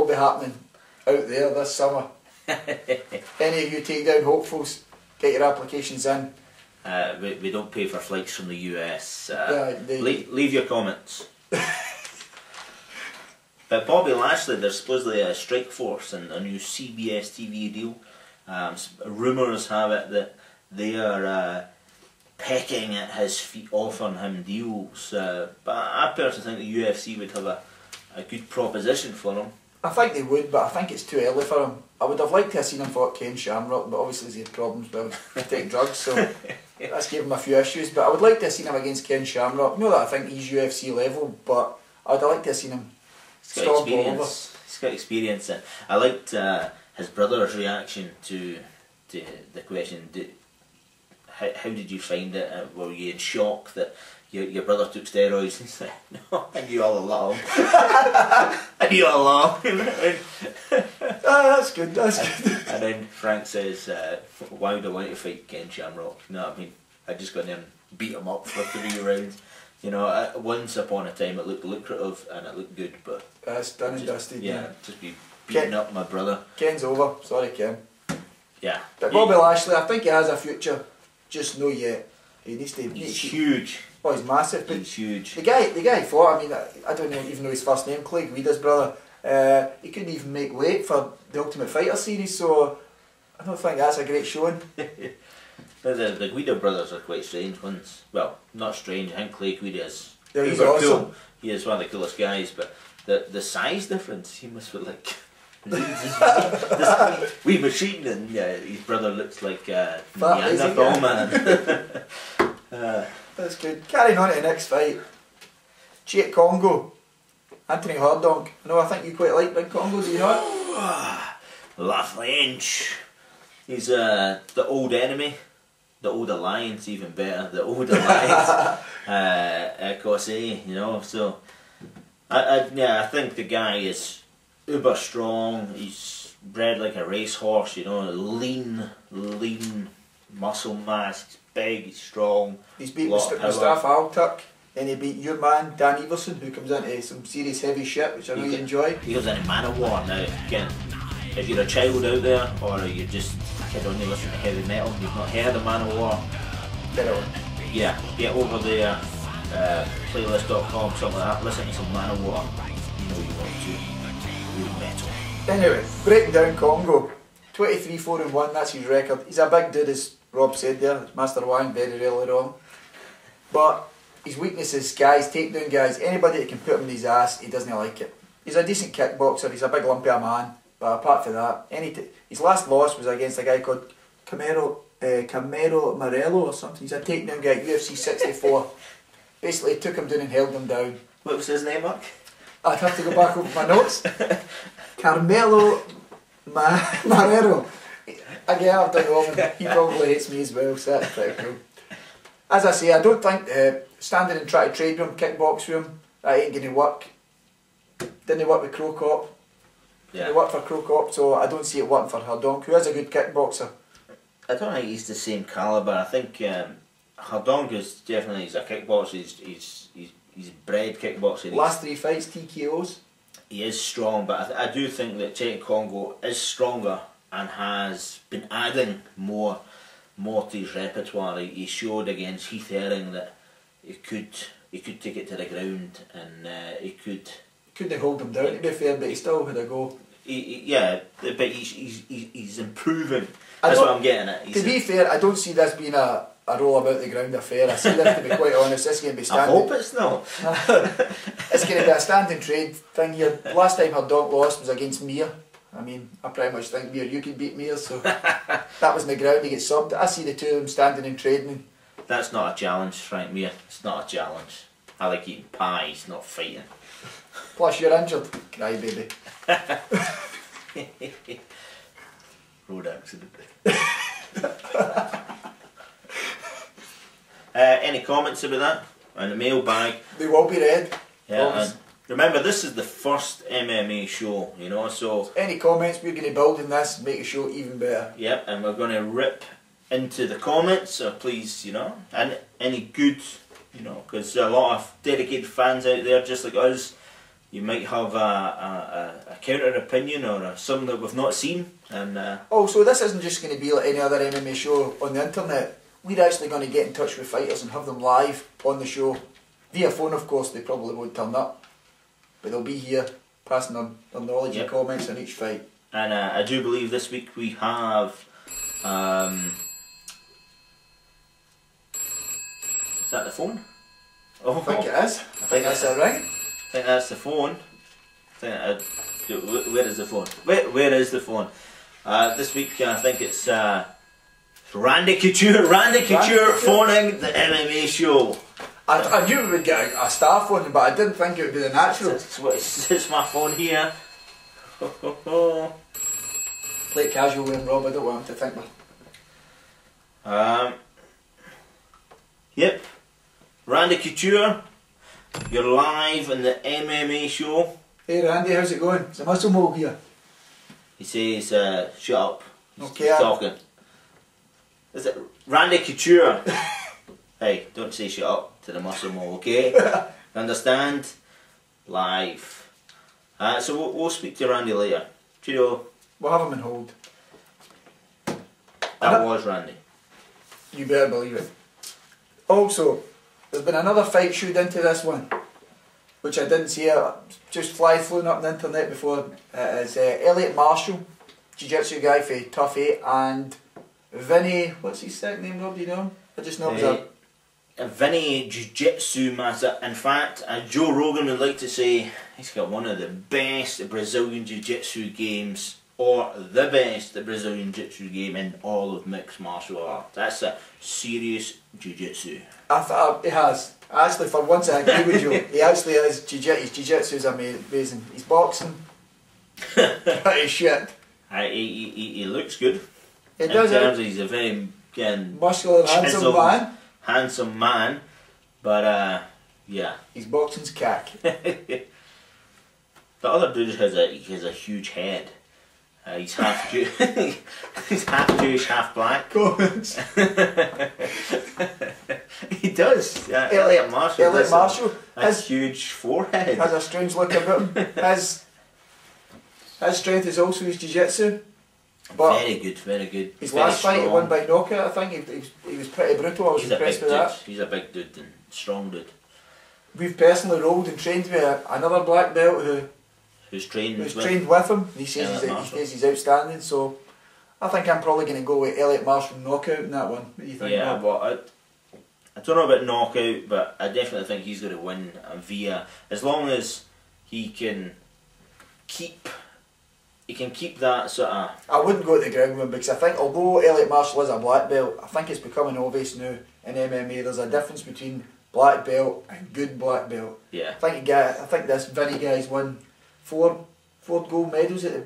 will be happening out there this summer. Any of you takedown hopefuls, get your applications in. We don't pay for flights from the US. Leave your comments. But Bobby Lashley, there's supposedly a strike force and a new CBS TV deal. Rumours have it that they are pecking at his feet, offering him deals. But I personally think the UFC would have a good proposition for him. I think they would, but I think it's too early for him. I would have liked to have seen him fought Ken Shamrock, but obviously he's had problems with taking drugs, so that's gave him a few issues. But I would like to have seen him against Ken Shamrock. Not that I think he's UFC level, but I would have liked to have seen him storm over. He's got experience. I liked his brother's reaction to the question. How did you find it? Were you in shock that your brother took steroids? He's like, no, I knew all along. I knew all along. That's good, that's good. And then Frank says, why would I want to fight Ken Shamrock? You know what I mean? I just got in there and beat him up for 3 rounds. You know, once upon a time it looked lucrative and it looked good, but... It's done and dusted. Yeah, just be beating up my brother. Ken's over, sorry Ken. Yeah. But Bobby Lashley, I think he has a future, just no yet. He needs to... He's huge. Oh, he's massive. But he's huge. The guy fought, I mean, I don't even know his first name, Clay Guida's brother. He couldn't even make weight for the Ultimate Fighter series, so I don't think that's a great showing. The Guida brothers are quite strange ones. Well, not strange, I think Clay Guida is he's awesome. Cool. He is one of the coolest guys, but the size difference, he must be like this wee machine, and his brother looks like Neanderthal man. That's good. Carrying on to the next fight. Jake Congo, Anthony Hardonk. I think you quite like Big Congo, do you not? La French. He's the old enemy. The old alliance, even better. The old alliance. Cossé, you know. So, I think the guy is uber strong. He's bred like a racehorse, you know. Lean muscle mass. He's big, he's strong. He's beat Mustafa Altuck, and he beat your man Dan Everson, who comes into some serious heavy shit, which I know you enjoy. He goes into Man of War now. Again, if you're a child out there, or you're just a kid only listening to heavy metal, you've not heard of Man of War, get on. Yeah, get over there, playlist.com, something like that, listen to some Man of War. You know you want to. Real metal. Anyway, breaking down Congo. 23-4-1, that's his record. He's a big dude, as Rob said there, Master Wang, very rarely wrong. But his weakness is guys, takedown guys, anybody that can put him in his ass, he doesn't like it. He's a decent kickboxer, he's a big lumpy man, but apart from that, his last loss was against a guy called Camaro Morello or something. He's a takedown guy, UFC 64. Basically took him down and held him down. What was his name, Mark? I'd have to go back over my notes. Carmelo Marrero. Again, I've done wrong, he probably hates me as well, so that's pretty cool. As I say, I don't think standing and trying to trade with him, kickbox with him, that ain't going to work. Didn't work with Crow Cop. Yeah. Didn't work for Crow Cop, so I don't see it working for Hardonk, who is a good kickboxer. I don't think he's the same calibre. I think Hardonk is definitely, he's a kickboxer, he's bred kickboxer. Last 3 fights, TKOs. He is strong, but I do think that Jake Congo is stronger and has been adding more to his repertoire. He showed against Heath Herring that he could take it to the ground, and he could. Couldn't hold him down, to be fair, but he still had a go. Yeah, but he's improving. That's what I'm getting at. To be fair, I don't see this being a roll about the ground affair. I see this, to be quite honest, this is going to be standing. I hope it's not. It's going to be a standing trade thing here. Last time Hardonk lost was against Mir. I mean, I pretty much think Mir, you could beat Mir, so that was in the ground to get subbed. I see the two of them standing and trading. That's not a challenge, Frank Mir. It's not a challenge. I like eating pies, not fighting. Plus you're injured. Cry baby. Road accident. Any comments about that? And the mailbag? They will be read. Yeah, and remember, this is the first MMA show, you know, so... Any comments, we're going to build in this, make the show even better. Yep, and we're going to rip into the comments, so please, you know, and any good, you know, because there are a lot of dedicated fans out there just like us, you might have a counter opinion or something that we've not seen. And also, this isn't just going to be like any other MMA show on the internet. We're actually going to get in touch with fighters and have them live on the show. Via phone, of course, they probably won't turn up. But they'll be here, passing their knowledge and comments on each fight. And I do believe this week we have... is that the phone? Oh, I think it is. I think that's it, right? I think that's the phone. Where is the phone? Where is the phone? This week I think it's Randy Couture. Randy Couture phoning the MMA show. I knew we would get a star phone, but I didn't think it would be the natural. It's my phone here. Play it casual with him, Rob. I don't want him to think that. Yep. Randy Couture, you're live in the MMA show. Hey Randy, how's it going? It's a muscle mole here. He says, shut up. Okay, He's talking. Is it Randy Couture? Hey, don't say shut up to the muscle mole, okay? Understand? Live. So we'll speak to Randy later. Cheerio. We'll have him on hold. That was Randy. You better believe it. Also, there's been another fight shoot into this one, which I didn't see. Just flown up on the internet before. It's Elliot Marshall, jiu-jitsu guy for Tough 8, and Vinny, what's his second name, Rob? Do you know him? I just know it was Vinny Jiu-Jitsu Master. In fact, Joe Rogan would like to say he's got one of the best Brazilian Jiu-Jitsu games, or the best Brazilian Jiu-Jitsu game in all of mixed martial art. That's a serious Jiu-Jitsu. I thought he has. Actually, for once I agree with you. He actually is. His Jiu-Jitsu is amazing. He's boxing. Pretty shit. He looks good. He does. In terms of he's a very muscular, handsome man. Handsome man, but yeah. His boxing's cack. The other dude has a huge head. He's half he's half Jewish, half black. He does. Elliot Marshall. Elliot Marshall has huge forehead. Has a strange look about him. His strength is also his jiu-jitsu. But very good, very good. His last fight he won by knockout, I think. He was pretty brutal. I was impressed with that. He's a big dude and strong dude. We've personally rolled and trained with another black belt who's trained with him. He says he's outstanding. So I think I'm probably going to go with Elliot Marshall knockout in that one. What do you think? Yeah, well, I don't know about knockout, but I definitely think he's going to win via, as long as he can keep that sort of... I wouldn't go to the ground one because I think although Elliot Marshall is a black belt, I think it's becoming obvious now in MMA there's a difference between black belt and good black belt. Yeah. I think this Vinny guy's won four gold medals at the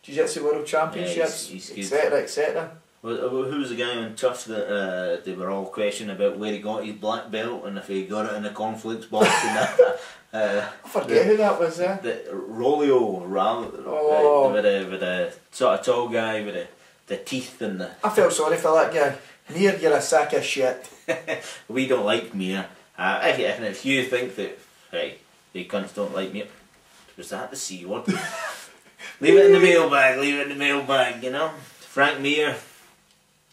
Jiu-Jitsu World Championships, etc, etc. Well, who was the guy on Tough that they were all questioning about where he got his black belt and if he got it in a conflicts box and that? I forget who that was there. The Rolio, with a sort of tall guy with the teeth and the... I felt sorry for that guy. Mir, you're a sack of shit. We don't like Mir. If you think that, hey, the cunts don't like Mir, was that the C word? Leave it in the mailbag, you know? Frank Mir,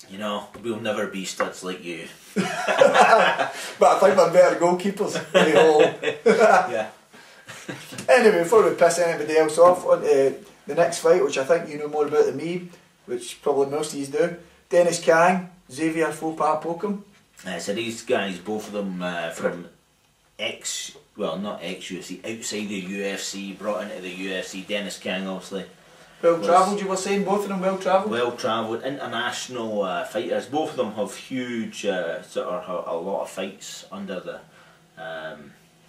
you know, we'll never be studs like you. But I think they're better goalkeepers. Yeah. Anyway, before we piss anybody else off, on the next fight, which I think you know more about than me, which probably most of you do, Dennis Kang, Xavier Fopa-Pokum. So these guys, both of them from not ex-UFC, outside the UFC, brought into the UFC. Dennis Kang, obviously. Well travelled, you were saying, both of them well travelled? Well travelled, international fighters. Both of them have huge, a lot of fights under the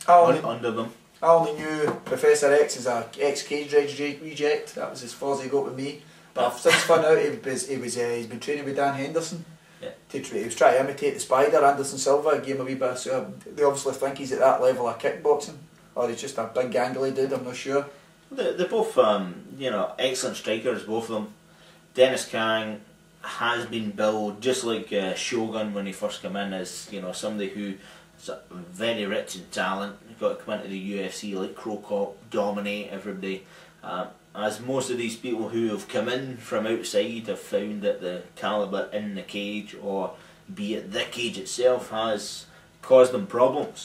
under them. I only knew Professor X as a ex-cage reject. That was as far as he got with me. But I've since found out he's been training with Dan Henderson. Yeah. He was trying to imitate the Spider, Anderson Silva, gave him a wee bit. So they obviously think he's at that level of kickboxing, or he's just a big gangly dude. I'm not sure. They're both, excellent strikers, both of them. Dennis Kang has been billed just like Shogun when he first came in as, somebody who So very rich in talent. Got to come into the UFC like Crow Cop, dominate everybody. As most of these people who have come in from outside have found that the calibre in the cage, or be it the cage itself, has caused them problems.